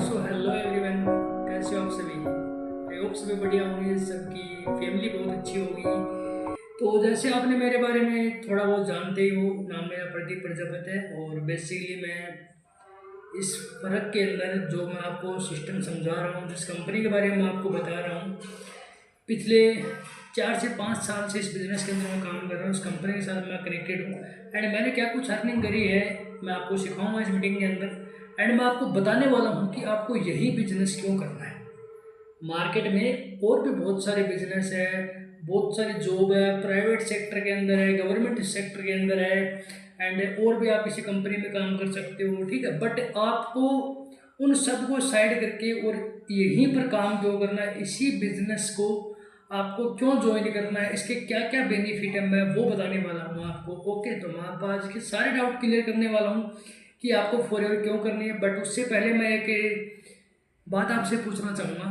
So hello everyone, कैसे हो आप सभी। आई होप सभी बढ़िया होंगे, सबकी फैमिली बहुत अच्छी होगी। तो जैसे आपने मेरे बारे में थोड़ा बहुत जानते ही हो, नाम मेरा प्रदीप प्रजापति है और बेसिकली मैं इस वर्क के अंदर जो मैं आपको सिस्टम समझा रहा हूँ, जिस कंपनी के बारे में मैं आपको बता रहा हूँ, पिछले 4 से 5 साल से इस बिज़नेस के अंदर मैं काम कर रहा हूँ। इस कंपनी के साथ मैं कनेक्टेड हूँ एंड मैंने क्या कुछ अर्निंग करी है मैं आपको सिखाऊंगा इस मीटिंग के अंदर। एंड मैं आपको बताने वाला हूँ कि आपको यही बिजनेस क्यों करना है। मार्केट में और भी बहुत सारे बिजनेस है, बहुत सारी जॉब है, प्राइवेट सेक्टर के अंदर है, गवर्नमेंट सेक्टर के अंदर है एंड और भी आप किसी कंपनी में काम कर सकते हो, ठीक है। बट आपको उन सबको साइड करके और यहीं पर काम क्यों करना है, इसी बिजनेस को आपको क्यों ज्वाइन करना है, इसके क्या क्या बेनिफिट है, मैं वो बताने वाला हूँ आपको। ओके, तो मैं आपको आज के सारे डाउट क्लियर करने वाला हूँ कि आपको फॉरएवर क्यों करनी है। बट उससे पहले मैं एक बात आपसे पूछना चाहूँगा।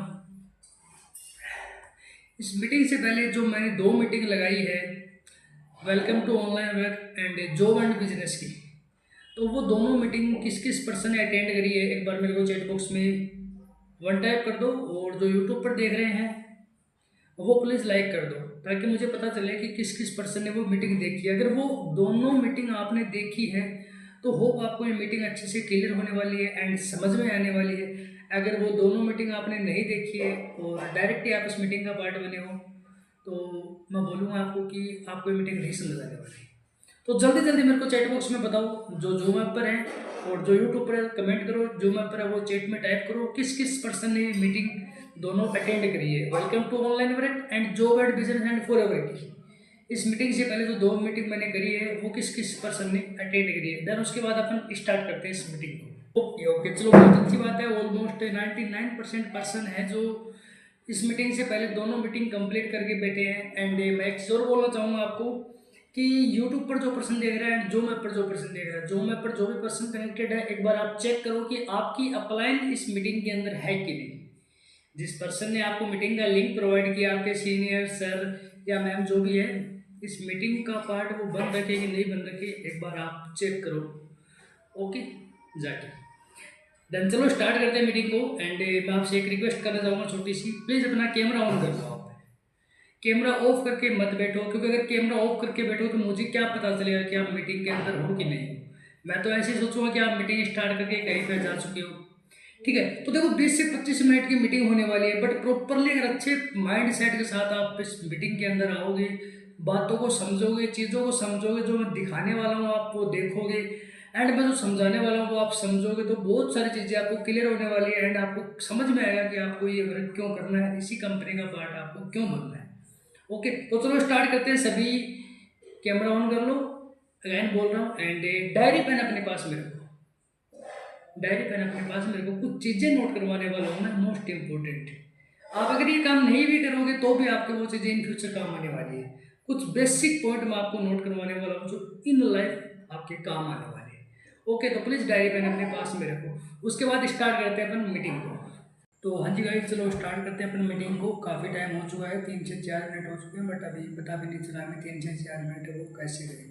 इस मीटिंग से पहले जो मैंने 2 मीटिंग लगाई है, welcome to online work and job and business की, तो वो दोनों मीटिंग किस किस पर्सन ने अटेंड करी है, एक बार मेरे को चैट बॉक्स में वन टाइप कर दो। और जो यूट्यूब पर देख रहे हैं वो प्लीज़ लाइक कर दो, ताकि मुझे पता चले कि किस किस पर्सन ने वो मीटिंग देखी है। अगर वो दोनों मीटिंग आपने देखी है तो होप आपको ये मीटिंग अच्छे से क्लियर होने वाली है एंड समझ में आने वाली है। अगर वो दोनों मीटिंग आपने नहीं देखी है और डायरेक्टली आप इस मीटिंग का पार्ट बने हो, तो मैं बोलूँगा आपको कि आपको ये मीटिंग नहीं समझ आने वाली। तो जल्दी जल्दी मेरे को चैट बॉक्स में बताओ, जो जूम ऐप पर है और जो यूट्यूब पर है कमेंट करो, जूम ऐप पर है वो चैट में टाइप करो किस किस पर्सन ने मीटिंग दोनों अटेंड करी है, welcome to online work and job and business and forever की। इस मीटिंग से पहले जो 2 मीटिंग मैंने करी है वो किस किस पर्सन ने अटेंड करी है, देन उसके बाद अपन स्टार्ट करते हैं इस मीटिंग को। ओके ओके, चलो बहुत अच्छी बात है। ऑलमोस्ट 99% पर्सन है जो इस मीटिंग से पहले दोनों मीटिंग कंप्लीट करके बैठे हैं। एंड मैं एक चीज़ और बोलना चाहूँगा आपको कि यूट्यूब पर जो पर्सन देख रहा है एंड जूम ऐप पर जो पर्सन देख रहा है, जूम ऐप पर जो भी पर्सन कनेक्टेड है, एक बार आप चेक करो कि आपकी अपलाइन इस मीटिंग के अंदर है कि नहीं। जिस पर्सन ने आपको मीटिंग का लिंक प्रोवाइड किया, आपके सीनियर सर या मैम जो भी है, इस मीटिंग का पार्ट वो बंद रखे कि नहीं बंद रखे, एक बार आप चेक करो। ओके, जाके देन चलो स्टार्ट करते हैं मीटिंग को। एंड मैं आपसे एक रिक्वेस्ट करना चाहूँगा छोटी सी, प्लीज़ अपना कैमरा ऑन कर लो। आप कैमरा ऑफ करके मत बैठो, क्योंकि अगर कैमरा ऑफ करके बैठो तो मुझे क्या पता चलेगा कि आप मीटिंग के अंदर हो कि नहीं हो। मैं तो ऐसे ही सोचूंगा कि आप मीटिंग स्टार्ट करके कहीं पर जा चुके हो, ठीक है। तो देखो 20 से 25 मिनट की मीटिंग होने वाली है, बट प्रॉपरली अगर अच्छे माइंड सेट के साथ आप इस मीटिंग के अंदर आओगे, बातों को समझोगे, चीज़ों को समझोगे, जो मैं दिखाने वाला हूँ आप वो देखोगे एंड मैं जो समझाने वाला हूँ वो आप समझोगे, तो बहुत सारी चीज़ें आपको क्लियर होने वाली है एंड आपको समझ में आएगा कि आपको ये वर्क क्यों करना है, इसी कंपनी का पार्ट आपको क्यों बनना है। ओके, तो चलो स्टार्ट करते हैं। सभी कैमरा ऑन कर लो, अगैन बोल रहा हूँ। एंड डायरी पेन अपने पास में रखो, डायरी पेन अपने पास मेरे को कुछ चीज़ें नोट करवाने वाला हूँ मैं, मोस्ट इम्पोर्टेंट। आप अगर ये काम नहीं भी करोगे तो भी आपके वो चीज़ें इन फ्यूचर काम आने वाली है। कुछ बेसिक पॉइंट मैं आपको नोट करवाने वाला हूँ जो इन लाइफ आपके काम आने वाले हैं। ओके, तो प्लीज़ डायरी पेन अपने पास में रखो। उसके बाद स्टार्ट करते हैं अपन मीटिंग को। तो हाँ जी गाइस, चलो स्टार्ट करते हैं अपन मीटिंग को। काफ़ी टाइम हो चुका है, 3 से 4 मिनट हो चुके हैं, बट अभी पता भी नहीं चला हमें 3 से 4 मिनट वो कैसे गए।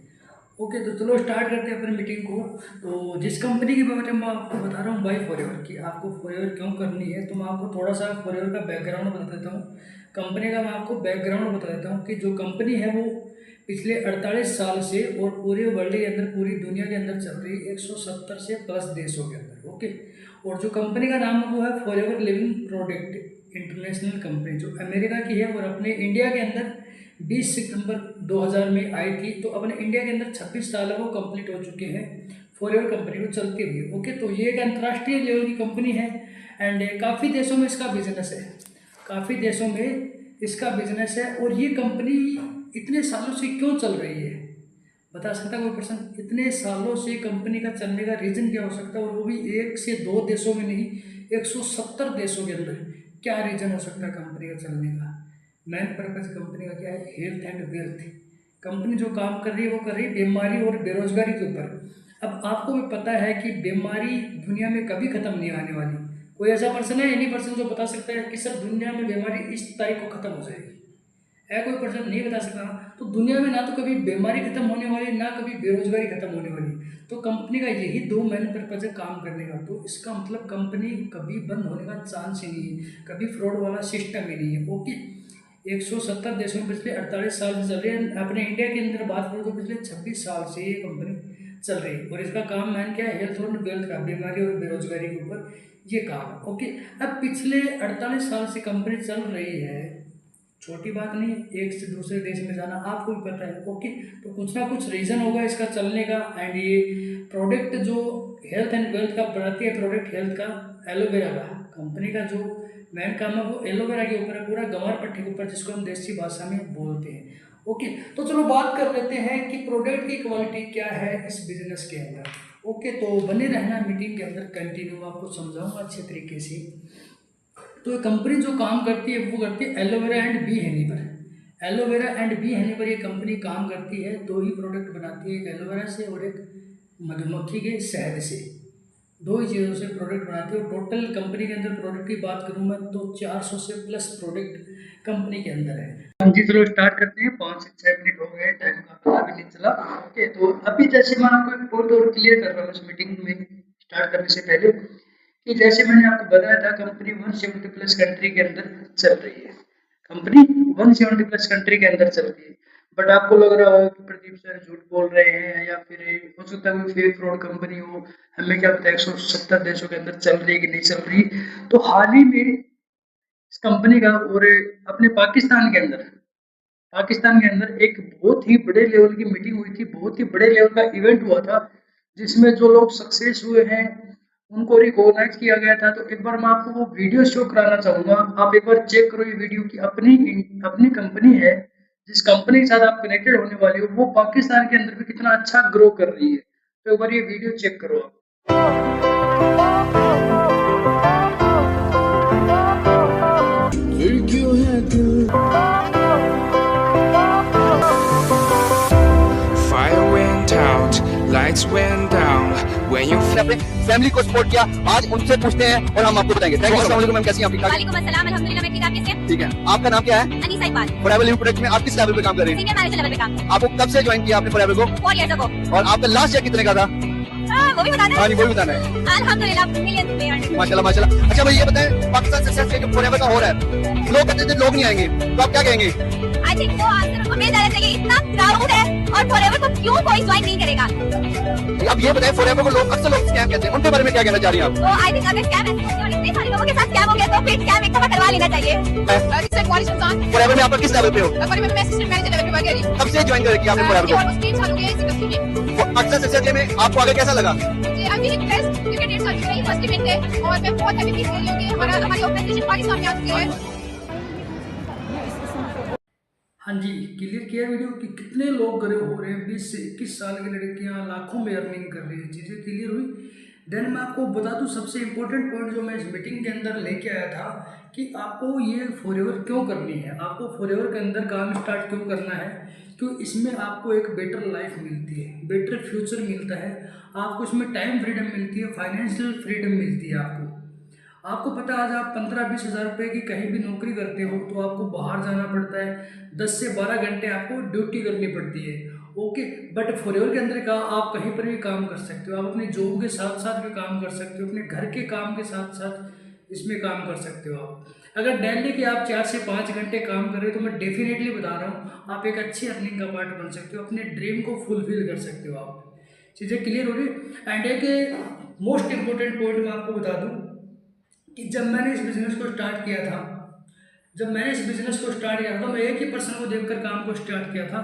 ओके, तो चलो स्टार्ट करते हैं अपन मीटिंग को। तो जिस कंपनी के बारे में मैं आपको बता रहा हूँ, बाई फॉरएवर की, आपको फॉरएवर क्यों करनी है, तो मैं आपको थोड़ा सा फॉरएवर का बैकग्राउंड बता देता हूँ। कंपनी का मैं आपको बैकग्राउंड बता देता हूँ कि जो कंपनी है वो पिछले 48 साल से और पूरे वर्ल्ड के अंदर, पूरी दुनिया के अंदर चल रही है, 170 से प्लस देशों के अंदर। ओके, और जो कंपनी का नाम है वो है forever living product international company, जो अमेरिका की है और अपने इंडिया के अंदर 20 सितंबर 2000 में आई थी। तो अपने इंडिया के अंदर 26 साल वो कंप्लीट हो चुके हैं फॉरएवर कंपनी को चलती हुई। ओके, तो ये एक अंतर्राष्ट्रीय लेवल की कंपनी है एंड काफ़ी देशों में इसका बिजनेस है, काफ़ी देशों में इसका बिजनेस है। और ये कंपनी इतने सालों से क्यों चल रही है, बता सकता है कोई पर्सन? इतने सालों से कंपनी का चलने का रीज़न क्या हो सकता है, और वो भी 1 से 2 देशों में नहीं, 170 देशों के अंदर। क्या रीज़न हो सकता है कंपनी का चलने का? मेन पर्पज कंपनी का क्या है? Health and wealth. कंपनी जो काम कर रही है वो कर रही है बीमारी और बेरोजगारी के ऊपर। अब आपको भी पता है कि बीमारी दुनिया में कभी खत्म नहीं आने वाली। कोई ऐसा पर्सन है, एनी पर्सन जो बता सकता है कि सर दुनिया में बीमारी इस तारीख को खत्म हो जाएगी? है कोई पर्सन नहीं बता सकता। तो दुनिया में ना तो कभी बीमारी खत्म होने वाली, ना कभी बेरोजगारी खत्म होने वाली। तो कंपनी का यही दो मेन पर्पज है काम करने का। तो इसका मतलब कंपनी कभी बंद होने का चांस ही नहीं है, कभी फ्रॉड वाला सिस्टम ही नहीं है। ओके, 170 देशों में पिछले 48 साल से चल रही है। अपने इंडिया के अंदर बात करूँ तो पिछले 26 साल से ये कंपनी चल रही है। और इसका काम मैन क्या है, हेल्थ और वेल्थ का, बीमारी और बेरोजगारी के ऊपर ये काम है। ओके, अब पिछले 48 साल से कंपनी चल रही है, छोटी बात नहीं है। एक से दूसरे देश में जाना आपको भी पता है। ओके, तो कुछ ना कुछ रीज़न होगा इसका चलने का। एंड ये प्रोडक्ट जो हेल्थ एंड वेल्थ का बनाती है, प्रोडक्ट हेल्थ का, एलोवेरा का, कंपनी का जो मेन काम है वो एलोवेरा के ऊपर है, पूरा गंवार पट्टी के ऊपर, जिसको हम देसी भाषा में बोलते हैं। ओके, तो चलो बात कर लेते हैं कि प्रोडक्ट की क्वालिटी क्या है इस बिजनेस के अंदर। ओके, तो बने रहना मीटिंग के अंदर, कंटिन्यू आपको समझाऊंगा अच्छे तरीके से। तो ये कंपनी जो काम करती है वो करती है एलोवेरा एंड बी हनी पर। एलोवेरा एंड बी हनी पर ये कंपनी काम करती है। दो ही प्रोडक्ट बनाती है, एक एलोवेरा से और एक मधुमक्खी के शहद से। दो ही चीज़ों से प्रोडक्ट बनाती है। और टोटल कंपनी के अंदर प्रोडक्ट की बात करूँ मैं तो 400 से प्लस प्रोडक्ट कंपनी के अंदर है। हाँ जी, चलो स्टार्ट करते हैं। 5 से 6 मिनट हो गए, टाइम का पता भी नहीं चला। ओके, तो अभी जैसे मैं आपको एक पॉइंट और क्लियर कर रहा हूँ इस मीटिंग में स्टार्ट करने से पहले, कि जैसे मैंने आपको बताया था कंपनी 170 प्लस कंट्री के अंदर चल रही है। कंपनी 170 प्लस कंट्री के अंदर चल रही है। बट आपको लग रहा होगा कि प्रदीप सर झूठ बोल रहे हैं, या फिर हो सकता है कोई फेक फ्रॉड कंपनी हो, हमें क्या पता 170 देशों के अंदर चल रही है कि नहीं चल रही। तो हाल ही में इस कंपनी का और अपने पाकिस्तान के अंदर एक बहुत ही बड़े लेवल की मीटिंग हुई थी, बहुत ही बड़े लेवल का इवेंट हुआ था, जिसमें जो लोग सक्सेस हुए हैं उनको रिकॉग्नाइज किया गया था। तो एक बार मैं आपको वो वीडियो शो कराना चाहूंगा, आप एक बार चेक करो ये वीडियो की अपनी कंपनी है, जिस कंपनी के साथ आप कनेक्टेड होने वाले हो, वो पाकिस्तान के अंदर भी कितना अच्छा ग्रो कर रही है। तो एक बार ये वीडियो चेक करो आप। Fire went out, lights went down. When you अपने फैमिली को सपोर्ट किया, आज उनसे पूछते हैं और हम आपको बताएंगे। Thank you. अस्सलाम वालेकुम मैम, कैसी हैं आप? ठीक ठाक? वालेकुम अस्सलाम, अल्हम्दुलिल्लाह मैं ठीक, आप कैसे हैं? ठीक है। आपका नाम क्या है? Anisa Iqbal, forever live product में आप किस लेवल पे काम कर रहे हैं? सीनियर मैनेजर लेवल पे काम। आपको कब से ज्वाइन किया आपने फॉरएवर को? 4 इयर्स अगो। और आपका लास्ट ईयर कितने का था? वो भी बताना है? हाँ जी, वो भी बताना है। अल्हम्दुलिल्लाह मिलियंस में अर्न। माशाल्लाह माशाल्लाह। अच्छा भाई ये बताएं, पाकिस्तान सक्सेस के जो फॉरएवर का हो रहा है, लोग कहते थे लोग नहीं आएंगे, तो आप क्या कहेंगे? आई थिंक वो आंसर हमें जाना चाहिए, इतना क्राउड है और फॉरएवर को क्यों कोई ज्वाइन नहीं करेगा? अब ये बताएं, फॉरएवर को लोग अक्सर लोग स्कैम कहते हैं, उनके बारे में क्या कहना चाह रही हैं आप? तो आई थिंक अगर स्कैम है और इतने सारे लोगों के साथ स्कैम हो गया तो फिर स्कैम एक दफा करवा लेना चाहिए। फॉरएवर में आप किस लेवल पे हो? मैं असिस्टेंट मैनेजर लेवल पे वर्क कर रही हूँ। कब से ज्वाइन की आपने फॉरएवर को? ऑलमोस्ट 3 साल हो गए इस इंडस्ट्री में। पाकिस्तान सक्सेस में आपको आगे कैसा लगा? आई फील इम्प्रेस्ड क्योंकि 1.5 साल की फर्स्ट इवेंट है और मैं बहुत हैप्पी फील कर रही हूँ कि हमारी ऑर्गेनाइजेशन पाकिस्तान में आ चुकी है। हाँ जी, क्लियर किया वीडियो कि कितने लोग गरीब हो रहे हैं। 20 से 21 साल की लड़कियां लाखों में अर्निंग कर रही है, चीज़ें क्लियर हुई। देन मैं आपको बता दूं सबसे इम्पोर्टेंट पॉइंट जो मैं इस मीटिंग के अंदर लेके आया था, कि आपको ये फॉरएवर क्यों करनी है, आपको फॉरएवर के अंदर काम स्टार्ट क्यों करना है। क्यों? इसमें आपको एक बेटर लाइफ मिलती है, बेटर फ्यूचर मिलता है, आपको इसमें टाइम फ्रीडम मिलती है, फाइनेंशियल फ्रीडम मिलती है। आपको पता है आज आप 15-20 हज़ार रुपये की कहीं भी नौकरी करते हो तो आपको बाहर जाना पड़ता है, 10 से 12 घंटे आपको ड्यूटी करनी पड़ती है। ओके, बट फॉरएवर के अंदर का आप कहीं पर भी काम कर सकते हो, आप अपनी जॉब के साथ साथ भी काम कर सकते हो, अपने घर के काम के साथ साथ इसमें काम कर सकते हो। आप अगर डेली के आप 4 से 5 घंटे काम कर रहे हो तो मैं डेफिनेटली बता रहा हूँ आप एक अच्छी अर्निंग का पार्ट बन सकते हो, अपने ड्रीम को फुलफिल कर सकते हो। आप चीज़ें क्लियर हो रही। एंड एक मोस्ट इम्पोर्टेंट पॉइंट मैं आपको बता दूँ कि जब मैंने इस बिज़नेस को स्टार्ट किया था तो मैं एक ही पर्सन को देखकर काम को स्टार्ट किया था,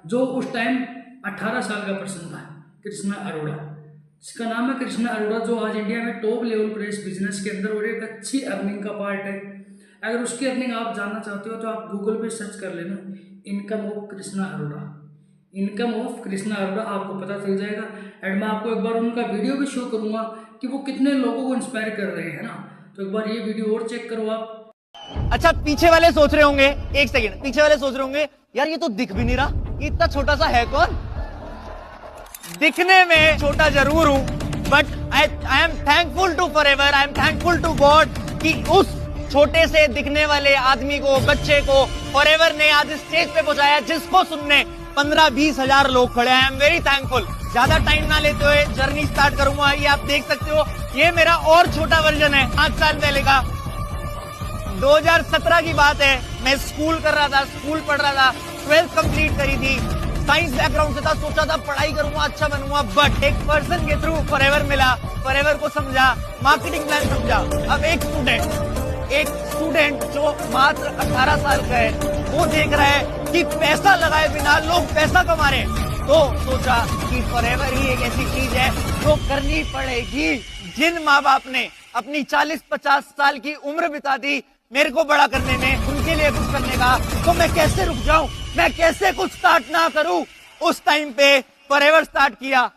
जो उस टाइम 18 साल का पर्सन था, कृष्णा अरोड़ा, जिसका नाम है कृष्णा अरोड़ा, जो आज इंडिया में टॉप लेवल पर इस बिजनेस के अंदर और एक अच्छी अर्निंग का पार्ट है। अगर उसकी अर्निंग आप जानना चाहते हो तो आप गूगल पे सर्च कर लेना इनकम ऑफ कृष्णा अरोड़ा, आपको पता चल जाएगा। एंड मैं आपको एक बार उनका वीडियो भी शो करूँगा कि वो कितने लोगों को इंस्पायर कर रहे हैं ना। तो एक बार ये वीडियो और चेक करो आप। अच्छा, पीछे वाले सोच रहे होंगे, एक सेकंड, पीछे वाले सोच रहे होंगे यार ये तो दिख भी नहीं रहा, ये इतना छोटा सा है कौन? दिखने में छोटा जरूर हूं, but I am thankful to forever, I am thankful to God कि उस छोटे से दिखने वाले आदमी को, बच्चे को फॉरएवर ने आज इस स्टेज पे पहुंचाया, जिसको सुनने 15-20 हजार लोग खड़े हैं। I am very thankful. ज्यादा टाइम ना लेते हुए जर्नी स्टार्ट करूंगा। ये आप देख सकते हो, ये मेरा और छोटा वर्जन है 5 साल पहले का। 2017 की बात है, मैं स्कूल कर रहा था, स्कूल पढ़ रहा था, 12th कंप्लीट करी थी, साइंस बैकग्राउंड से था, सोचा था पढ़ाई करूंगा, अच्छा बनूंगा, बट एक पर्सन के थ्रू फॉरएवर मिला, फॉरएवर को समझा, मार्केटिंग प्लान समझा। अब एक स्टूडेंट जो मात्र 18 साल का है, वो देख रहा है कि पैसा लगाए बिना लोग पैसा कमा रहे हैं, तो सोचा कि फॉरएवर ही एक ऐसी चीज है जो करनी पड़ेगी। जिन माँ बाप ने अपनी 40-50 साल की उम्र बिता दी मेरे को बड़ा करने में, उनके लिए कुछ करने का, तो मैं कैसे रुक जाऊं, मैं कैसे कुछ स्टार्ट ना करूं। उस टाइम पे फॉरएवर स्टार्ट किया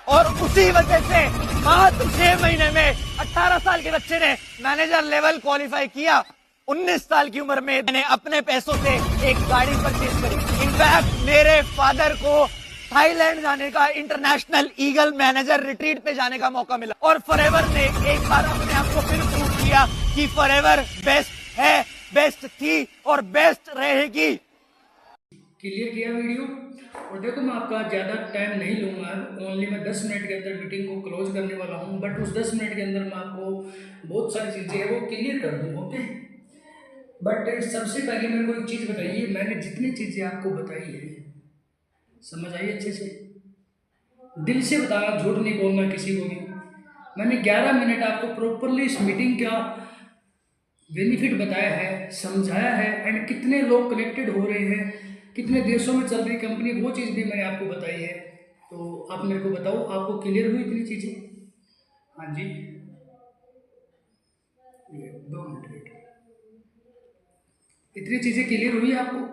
और उसी वजह से मात्र 6 महीने में 18 साल के बच्चे ने मैनेजर लेवल क्वालिफाई किया। 19 साल की उम्र में मैंने अपने पैसों से एक गाड़ी परचेज करी। इनफैक्ट मेरे फादर को थाईलैंड जाने का, इंटरनेशनल ईगल मैनेजर रिट्रीट पे जाने का मौका मिला। और फॉरएवर ने एक बार अपने आप को फिर प्रूव किया कि फॉरएवर बेस्ट है, बेस्ट थी और बेस्ट रहेगी। क्लियर किया वीडियो। और देखो, मैं आपका ज़्यादा टाइम नहीं लूँगा, ओनली मैं 10 मिनट के अंदर मीटिंग को क्लोज करने वाला हूँ। बट उस 10 मिनट के अंदर मैं आपको बहुत सारी चीज़ें हैं वो क्लियर कर दूँ। ओके, बट सबसे पहले मेरे को एक चीज़ बताइए, मैंने जितनी चीज़ें आपको बताई है समझ आई अच्छे से? दिल से बताना, झूठ नहीं बोलना किसी को भी। मैंने 11 मिनट आपको प्रॉपरली इस मीटिंग का बेनिफिट बताया है, समझाया है, एंड कितने लोग कनेक्टेड हो रहे हैं, कितने देशों में चल रही कंपनी, वो चीज़ भी मैंने आपको बताई है। तो आप मेरे को बताओ, आपको क्लियर हुई इतनी चीज़ें? हाँ जी, 2 मिनट वेट। इतनी चीज़ें क्लियर हुई आपको?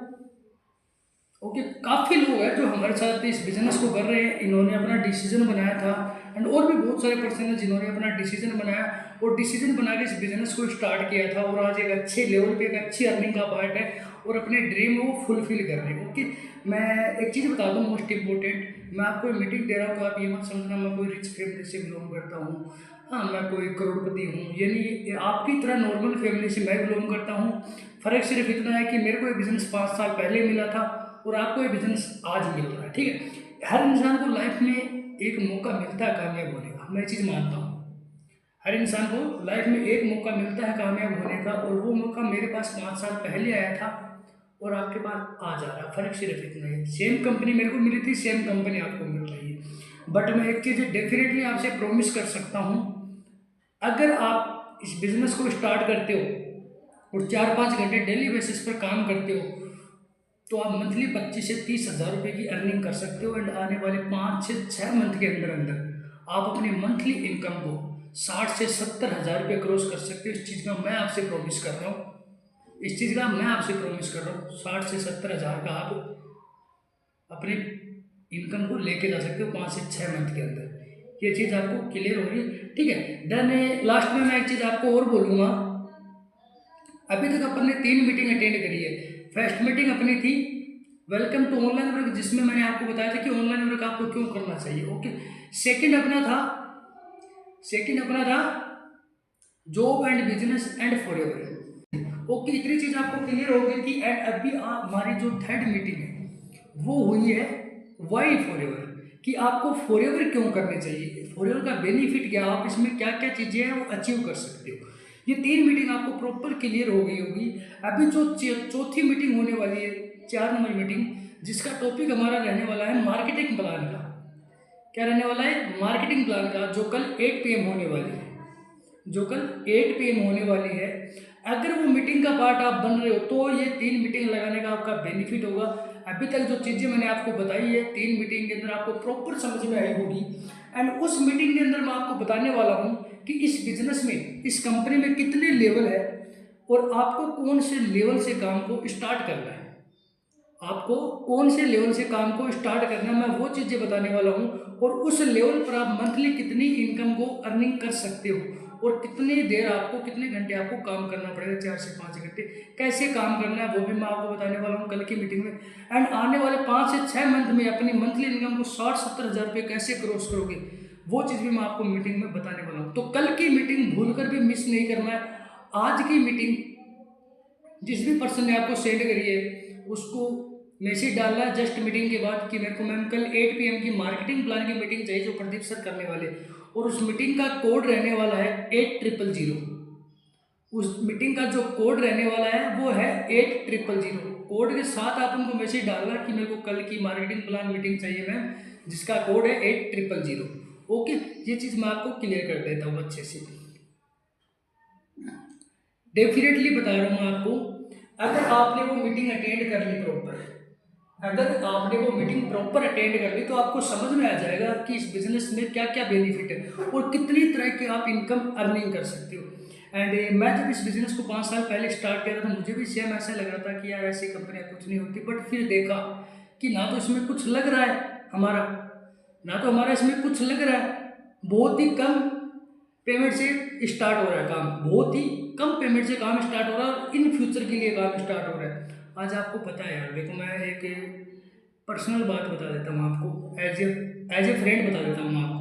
ओके, काफ़ी लोग हैं जो हमारे साथ इस बिज़नेस को कर रहे हैं। इन्होंने अपना डिसीजन बनाया था, एंड और भी बहुत सारे पर्सन हैं जिन्होंने अपना डिसीजन बनाया और डिसीजन बना के इस बिज़नेस को स्टार्ट किया था, और आज एक अच्छे लेवल पे, एक अच्छी अर्निंग का पार्ट है और अपने ड्रीम को फुलफिल कर रहे हैं। ओके, मैं एक चीज़ बता दूँ मोस्ट इम्पोर्टेंट, मैं आपको मीटिंग दे रहा हूँ तो आप ये मत समझना मैं कोई रिच फैमिली से बिलोंग करता हूँ, हाँ मैं कोई करोड़पति हूँ, यानी आपकी तरह नॉर्मल फैमिली से मैं बिलोंग करता हूँ। फ़र्क सिर्फ इतना है कि मेरे को ये बिज़नेस 5 साल पहले मिला था और आपको ये बिज़नेस आज मिल रहा है। ठीक है, हर इंसान को लाइफ में एक मौका मिलता है कामयाब होने का, मैं ये चीज़ मानता हूँ। हर इंसान को लाइफ में एक मौका मिलता है कामयाब होने का, और वो मौका मेरे पास 5 साल पहले आया था और आपके पास आ जा रहा है। फ़र्क सिर्फ इतना है, सेम कंपनी मेरे को मिली थी, सेम कंपनी आपको मिल रही है। बट मैं एक चीज़ डेफिनेटली आपसे प्रॉमिस कर सकता हूँ, अगर आप इस बिज़नेस को स्टार्ट करते हो और 4-5 घंटे डेली बेसिस पर काम करते हो, तो आप मंथली 25 से 30 हज़ार रुपये की अर्निंग कर सकते हो। एंड आने वाले 5 से 6 मंथ के अंदर अंदर आप अपनी मंथली इनकम को 60 से 70 हज़ार रुपये क्रॉस कर सकते हो। इस चीज़ का मैं आपसे प्रॉमिस कर रहा हूँ, इस चीज़ का मैं आपसे प्रॉमिस कर रहा हूँ। 60 से 70 हज़ार का आप अपनी इनकम को लेके जा सकते हो 5 से 6 मंथ के अंदर। ये चीज़ आपको क्लियर हो रही है? ठीक है, देन लास्ट में मैं एक चीज़ आपको और बोलूँगा। अभी तक अपन ने 3 मीटिंग अटेंड करी है। फर्स्ट मीटिंग अपनी थी वेलकम टू ऑनलाइन वर्क, जिसमें मैंने आपको बताया था कि ऑनलाइन वर्क आपको क्यों करना चाहिए। ओके, सेकंड अपना था job and business and forever. Okay, इतनी चीज़ आपको क्लियर हो गई थी। एंड अभी हमारी जो थर्ड मीटिंग है वो हुई है वाई फॉरएवर, कि आपको फॉरएवर क्यों करनी चाहिए, फॉरएवर का बेनिफिट क्या, आप इसमें क्या क्या चीज़ें हैं वो अचीव कर सकते हो। ये 3 मीटिंग आपको प्रॉपर क्लियर हो गई होगी। अभी जो चौथी मीटिंग होने वाली है, 4 नंबर मीटिंग, जिसका टॉपिक हमारा रहने वाला है मार्केटिंग प्लान का। क्या रहने वाला है? मार्केटिंग प्लान का, जो कल 8 PM होने वाली है, जो कल 8 PM होने वाली है। अगर वो मीटिंग का पार्ट आप बन रहे हो तो ये 3 मीटिंग लगाने का आपका बेनिफिट होगा। अभी तक जो चीज़ें मैंने आपको बताई है 3 मीटिंग के अंदर आपको प्रॉपर समझ में आई होगी। एंड उस मीटिंग के अंदर मैं आपको बताने वाला हूँ कि इस बिजनेस में, इस कंपनी में कितने लेवल है और आपको कौन से लेवल से काम को स्टार्ट करना है, आपको कौन से लेवल से काम को स्टार्ट करना है, मैं वो चीज़ें बताने वाला हूँ। और उस लेवल पर आप मंथली कितनी इनकम को अर्निंग कर सकते हो और कितनी देर आपको, कितने घंटे आपको काम करना पड़ेगा, 4 से 5 घंटे कैसे काम करना है, वो भी मैं आपको बताने वाला हूँ कल की मीटिंग में। एंड आने वाले 5 से 6 मंथ में अपनी मंथली इनकम को 60-70 हज़ार रुपये कैसे क्रॉस करोगे, वो चीज़ भी मैं आपको मीटिंग में बताने वाला हूँ। तो कल की मीटिंग भूल कर भी मिस नहीं करना है। आज की मीटिंग जिस भी पर्सन ने आपको सेंड करी है उसको मैसेज डालना जस्ट मीटिंग के बाद कि मेरे को मैम कल 8 PM की मार्केटिंग प्लान की मीटिंग चाहिए जो प्रदीप सर करने वाले, और उस मीटिंग का कोड रहने वाला है 8000। उस मीटिंग का जो कोड रहने वाला है वो है 8000। कोड के साथ आप उनको मैसेज डालना कि मेरे को कल की मार्केटिंग प्लान मीटिंग चाहिए मैम, जिसका कोड है 8000। ओके, ये चीज़ मैं आपको क्लियर कर देता हूँ अच्छे से। डेफिनेटली बता रहा हूँ आपको, अगर आपने वो मीटिंग अटेंड कर ली प्रॉपर, अगर आपने वो मीटिंग प्रॉपर अटेंड कर ली तो आपको समझ में आ जाएगा कि इस बिजनेस में क्या क्या बेनिफिट है और कितनी तरह की आप इनकम अर्निंग कर सकते हो। एंड मैं जब इस बिज़नेस को 5 साल पहले स्टार्ट किया था तो मुझे भी सेम ऐसा लग रहा था कि यार ऐसी कंपनियाँ कुछ नहीं होती, बट फिर देखा कि ना तो इसमें कुछ लग रहा है हमारा, ना तो हमारा इसमें कुछ लग रहा है, बहुत ही कम पेमेंट से स्टार्ट हो रहा है काम, बहुत ही कम पेमेंट से काम स्टार्ट हो रहा है और इन फ्यूचर के लिए काम स्टार्ट हो रहा है। आज आपको पता है यार, देखो मैं एक पर्सनल बात बता देता हूँ आपको, एज ए फ्रेंड बता देता हूँ आपको।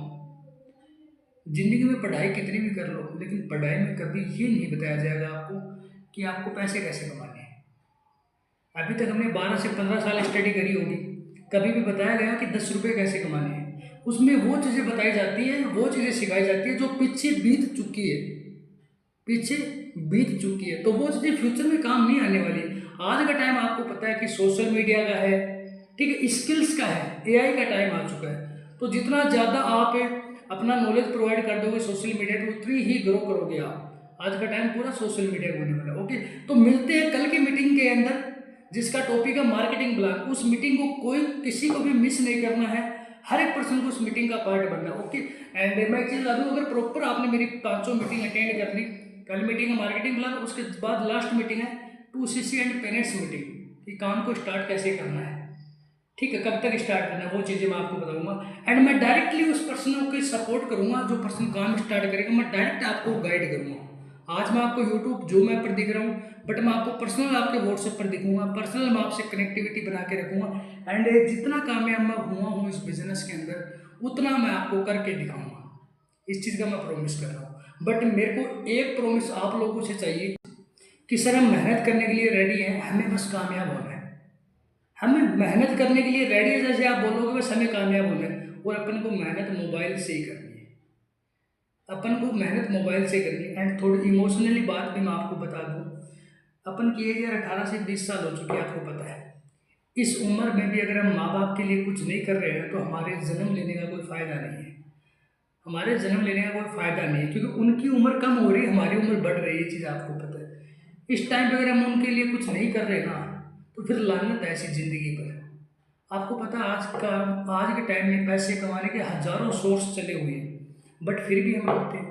ज़िंदगी में पढ़ाई कितनी भी कर लो, लेकिन पढ़ाई में कभी ये नहीं बताया जाएगा आपको कि आपको पैसे कैसे कमाने हैं। अभी तक हमने 12 से 15 साल स्टडी करी होगी, कभी भी बताया गया कि 10 रुपये कैसे कमाने हैं? उसमें वो चीज़ें बताई जाती है, वो चीज़ें सिखाई जाती है जो पीछे बीत चुकी है, पीछे बीत चुकी है, तो वो चीज़ें फ्यूचर में काम नहीं आने वाली। आज का टाइम आपको पता है कि सोशल मीडिया का है, ठीक है, स्किल्स का है, AI का टाइम आ चुका है। तो जितना ज़्यादा आप अपना नॉलेज प्रोवाइड कर दोगे सोशल मीडिया पे, उतनी ही ग्रो करोगे आप। आज का टाइम पूरा सोशल मीडिया होने वाला है। ओके, तो मिलते हैं कल की मीटिंग के अंदर जिसका टॉपिक है मार्केटिंग प्लान। उस मीटिंग को कोई किसी को भी मिस नहीं करना है, हर एक पर्सन को उस मीटिंग का पार्ट बनना है। ओके, एंड मैं एक चीज़ बता दूँ, अगर प्रॉपर आपने मेरी 5 मीटिंग अटेंड कर ली, कल मीटिंग है मार्केटिंग प्लान, उसके बाद लास्ट मीटिंग है 2CC एंड पेरेंट्स मीटिंग, कि काम को स्टार्ट कैसे करना है, ठीक है, कब तक स्टार्ट करना है, वो चीज़ें मैं आपको बताऊंगा। एंड मैं डायरेक्टली उस पर्सन को सपोर्ट करूंगा, जो पर्सन काम स्टार्ट करेगा मैं डायरेक्ट आपको गाइड करूंगा। आज मैं आपको यूट्यूब जो मैं पर दिख रहा हूँ, बट मैं आपको पर्सनल आपके व्हाट्सएप पर दिखूंगा, पर्सनल मैं आपसे कनेक्टिविटी बना के रखूँगा। एंड जितना कामयाब मैं हुआ हूँ इस बिज़नेस के अंदर, उतना मैं आपको करके दिखाऊँगा, इस चीज़ का मैं प्रॉमिस कर रहा हूँ। बट मेरे को एक प्रॉमिस आप लोगों से चाहिए कि सर हम मेहनत करने के लिए रेडी हैं, हमें बस कामयाब होना है। हमें मेहनत करने के लिए रेडी है, जैसे आप बोलोगे बस हमें कामयाब होना है, और अपन को मेहनत मोबाइल से ही करनी है, अपन को मेहनत मोबाइल से करनी है। एंड थोड़ी इमोशनली बात भी मैं आपको बता दूँ, अपन की एज 18 से 20 साल हो चुकी है, आपको पता है। इस उम्र में भी अगर हम माँ बाप के लिए कुछ नहीं कर रहे हैं तो हमारे जन्म लेने का कोई फ़ायदा नहीं है, हमारे जन्म लेने का कोई फ़ायदा नहीं है, क्योंकि उनकी उम्र कम हो रही है, हमारी उम्र बढ़ रही है, ये चीज़ आपको पता है। इस टाइम पे अगर हम उनके लिए कुछ नहीं कर रहे ना, तो फिर लानत है ऐसी ज़िंदगी पर। आपको पता है आज के टाइम में पैसे कमाने के हज़ारों सोर्स चले हुए हैं, बट फिर भी हम रुकते हैं।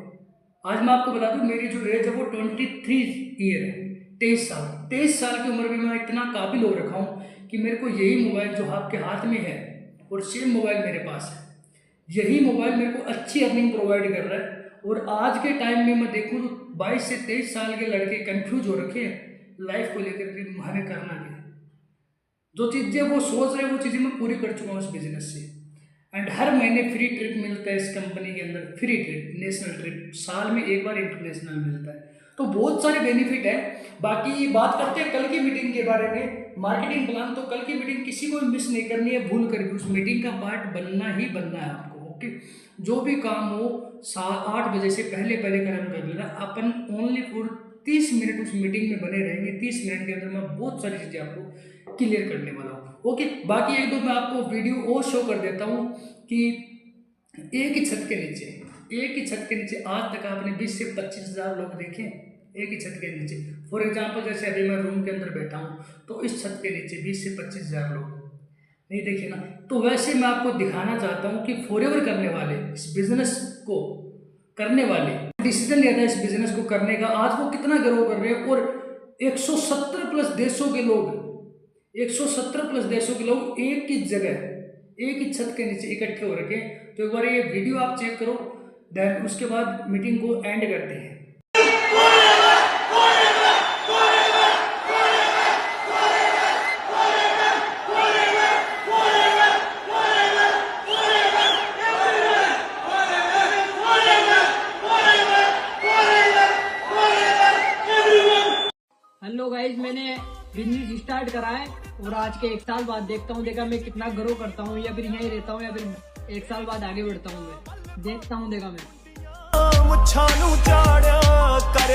आज मैं आपको बता दूं, मेरी जो एज है वो 23 ईयर है, 23 साल। 23 साल की उम्र में मैं इतना काबिल हो रखा हूँ कि मेरे को यही मोबाइल जो आपके हाथ में है और सेम मोबाइल मेरे पास है, यही मोबाइल मेरे को अच्छी अर्निंग प्रोवाइड कर रहा है। और आज के टाइम में मैं देखूँ तो 22 से 23 साल के लड़के कंफ्यूज हो रखे हैं लाइफ को लेकर के, हमें करना क्या। जो चीज़ें वो सोच रहे हैं वो चीज़ें मैं पूरी कर चुका हूँ इस बिज़नेस से। एंड हर महीने फ्री ट्रिप मिलता है इस कंपनी के अंदर, फ्री ट्रिप, नेशनल ट्रिप, साल में एक बार इंटरनेशनल मिलता है, तो बहुत सारे बेनिफिट है। बाकी बात करते हैं कल की मीटिंग के बारे में, मार्केटिंग प्लान। तो कल की मीटिंग किसी को भी मिस नहीं करनी है, भूल करके उस मीटिंग का पार्ट बनना ही बनना है आपको। ओके, जो भी काम हो 8 बजे से पहले खत्म कर लेना। अपन ओनली फॉर 30 मिनट उस मीटिंग में बने रहेंगे। 30 मिनट के अंदर मैं बहुत सारी चीज़ें आपको क्लियर करने वाला हूँ। ओके, बाकी एक दो मैं आपको वीडियो और शो कर देता हूँ कि एक ही छत के नीचे आज तक आपने 20 से 25 हज़ार लोग देखे एक ही छत के नीचे। फॉर एग्जांपल जैसे अभी मैं रूम के अंदर बैठा हूँ, तो इस छत के नीचे 20 से 25 हज़ार लोग नहीं देखे ना। तो वैसे मैं आपको दिखाना चाहता हूँ कि फॉरएवर करने वाले, इस बिजनेस को करने वाले, डिसीजन लिया था इस बिजनेस को करने का, आज वो कितना ग्रो कर रहे हैं। और 170 प्लस देशों के लोग, 170 प्लस देशों के लोग एक ही जगह, एक ही छत के नीचे इकट्ठे हो रखे। तो एक बार ये वीडियो आप चेक करो, देन उसके बाद मीटिंग को एंड करते हैं। बिजनेस स्टार्ट करा है और आज के 1 साल बाद देखता हूँ मैं कितना ग्रो करता हूँ या फिर यहीं रहता हूँ या फिर 1 साल बाद आगे बढ़ता हूँ। मैं देखता हूँ मैं। मुच्छां नूं झाड़िया कर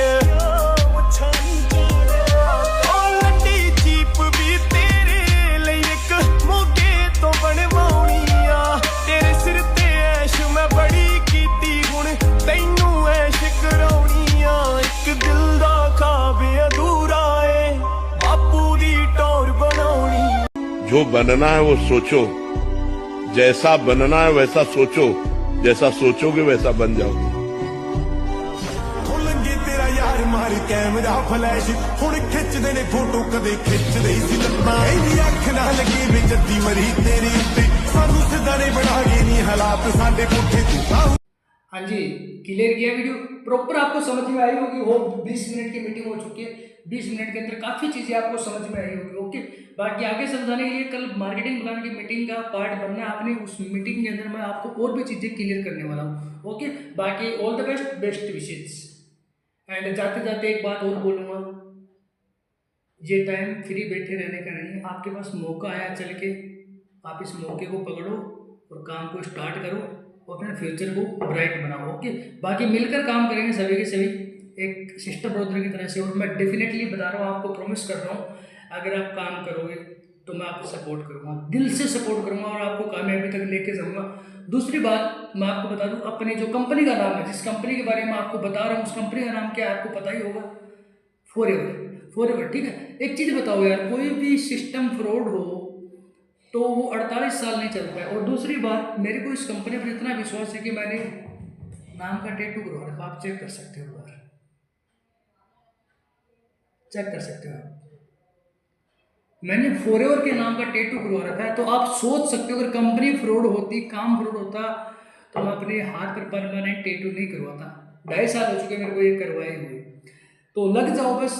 मुच्छां नूं झाड़िया ओ लंडी जीप भी तेरे ਲਈ ਇੱਕ ਮੋਗੇ ਤੋਂ ਬਣਵਾਉਣੀ ਆ ਤੇਰੇ ਸਿਰ ਤੇ ਐਸ਼ ਮੈਂ ਬੜੀ ਕੀਤੀ ਹੁਣ ਤੈਨੂੰ ਐਸ਼ ਕਰਾਉਣੀ ਆ ਇੱਕ ਦਿਲ ਦਾ ਖਾਬ ਅਧੂਰਾ ਏ ਬਾਪੂ ਦੀ ਟੌਰ ਬਣਾਉਣੀ। जो बनना है वो सोचो, जैसा बनना है वैसा सोचो, जैसा सोचोगे वैसा बन जाओगे। तेरा यार मार कैमरा फ्लैश हुण खिचदे ने फोटो कदे खिचदे सी लत्तां एदी अख ना लगे वे जद्दी मरी तेरे उत्ते सानू सिद्धा ने बना गए नी हालात साडे पुठे तू। हाँ जी, क्लियर किया वीडियो प्रॉपर आपको समझ में आई होगी। वो 20 मिनट की मीटिंग हो चुकी है, 20 मिनट के अंदर काफ़ी चीज़ें आपको समझ में आई होगी। ओके, बाकी आगे समझाने के लिए कल मार्केटिंग प्लान की मीटिंग का पार्ट बनना है आपने, उस मीटिंग के अंदर मैं आपको और भी चीज़ें क्लियर करने वाला हूँ। ओके, बाकी ऑल द बेस्ट, बेस्ट विशेष। एंड जाते जाते एक बात और बोलूँगा, ये टाइम फ्री बैठे रहने का नहीं है। आपके पास मौका आया चल के, आप इस मौके को पकड़ो और काम को स्टार्ट करो और अपने फ्यूचर को ब्राइट बनाओ। ओके, बाकी मिलकर काम करेंगे सभी के सभी एक सिस्टर ब्रदर की तरह से। और मैं डेफिनेटली बता रहा हूँ, आपको प्रॉमिस कर रहा हूँ, अगर आप काम करोगे तो मैं आपको सपोर्ट करूँगा, दिल से सपोर्ट करूँगा और आपको कामयाबी तक लेके जाऊँगा। दूसरी बात मैं आपको बता दूँ, अपनी जो कंपनी का नाम है, जिस कंपनी के बारे में आपको बता रहा हूँ, उस कंपनी का नाम क्या है आपको पता ही होगा, फॉरएवर। ठीक है, एक चीज़ बताओ यार, कोई भी सिस्टम फ्रॉड हो तो वो 48 साल नहीं चलता है। और दूसरी बात, मेरे को इस कंपनी पर इतना विश्वास है कि मैंने नाम का टैटू करवा रखा, आप चेक कर सकते हो, यार चेक कर सकते हो आप, मैंने फॉरएवर के नाम का टैटू करवा रखा है। तो आप सोच सकते हो अगर कंपनी फ्रॉड होती, काम फ्रॉड होता, तो मैं अपने हाथ पर परमानेंट टैटू नहीं करवाता। 2.5 साल हो चुके मेरे को ये करवाए हुए। तो लग जाओ बस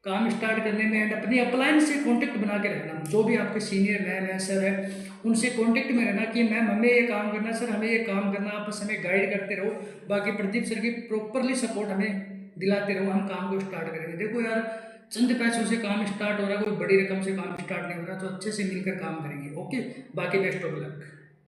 काम स्टार्ट करने में। एंड अपनी अपलाइन से कांटेक्ट बना के रखना, जो भी आपके सीनियर मैम है, सर है, उनसे कांटेक्ट में रहना कि मैम हमें ये काम करना, सर हमें ये काम करना, आप बस हमें गाइड करते रहो। बाकी प्रदीप सर की प्रॉपरली सपोर्ट हमें दिलाते रहो, हम काम को स्टार्ट करेंगे। देखो यार, चंद पैसों से काम स्टार्ट हो रहा है, कोई बड़ी रकम से काम स्टार्ट नहीं हो रहा, तो अच्छे से मिलकर काम करेंगे। ओके, बाकी बेस्ट ऑफ लक।